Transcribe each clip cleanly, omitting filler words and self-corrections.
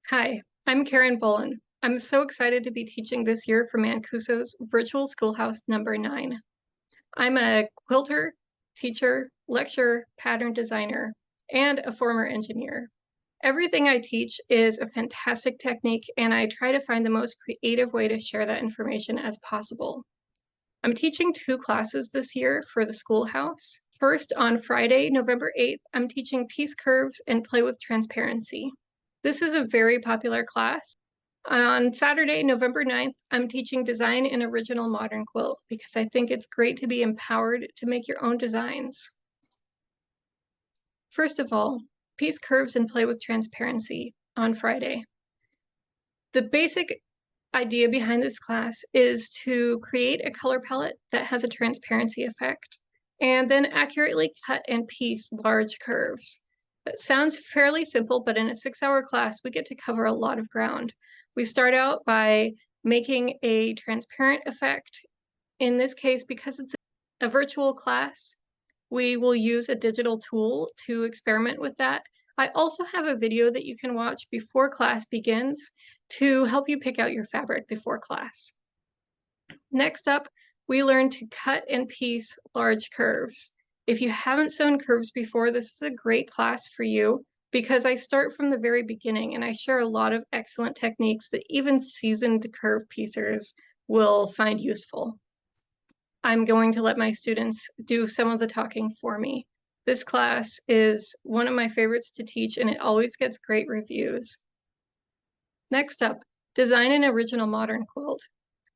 Hi, I'm Karen Bolan. I'm so excited to be teaching this year for Mancuso's Virtual Schoolhouse number 9. I'm a quilter, teacher, lecturer, pattern designer, and a former engineer. Everything I teach is a fantastic technique, and I try to find the most creative way to share that information as possible. I'm teaching 2 classes this year for the Schoolhouse. First, on Friday, November 8th, I'm teaching piece curves and play with transparency. This is a very popular class. On Saturday, November 9th, I'm teaching design in original modern quilt because I think it's great to be empowered to make your own designs. First of all, piece curves and play with transparency on Friday. The basic idea behind this class is to create a color palette that has a transparency effect, and then accurately cut and piece large curves. That sounds fairly simple, but in a 6-hour class, we get to cover a lot of ground. We start out by making a transparent effect. In this case, because it's a virtual class, we will use a digital tool to experiment with that. I also have a video that you can watch before class begins to help you pick out your fabric before class. Next up, we learn to cut and piece large curves. If you haven't sewn curves before, this is a great class for you because I start from the very beginning and I share a lot of excellent techniques that even seasoned curve piecers will find useful. I'm going to let my students do some of the talking for me. This class is one of my favorites to teach, and it always gets great reviews. Next up, design an original modern quilt.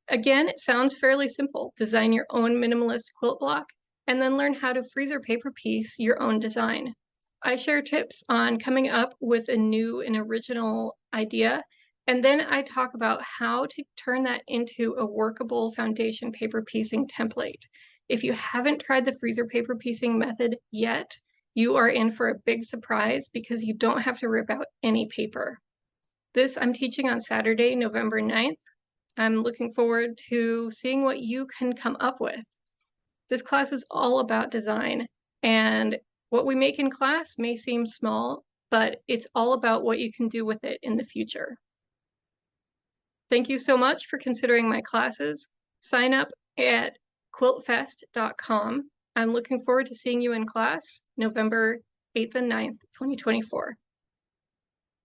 Again, it sounds fairly simple. Design your own minimalist quilt block, and then learn how to freezer paper piece your own design. I share tips on coming up with a new and original idea, and then I talk about how to turn that into a workable foundation paper piecing template. If you haven't tried the freezer paper piecing method yet, you are in for a big surprise because you don't have to rip out any paper. This I'm teaching on Saturday, November 9th. I'm looking forward to seeing what you can come up with. This class is all about design, and what we make in class may seem small, but it's all about what you can do with it in the future. Thank you so much for considering my classes. Sign up at QuiltFest.com. I'm looking forward to seeing you in class November 8th and 9th, 2024.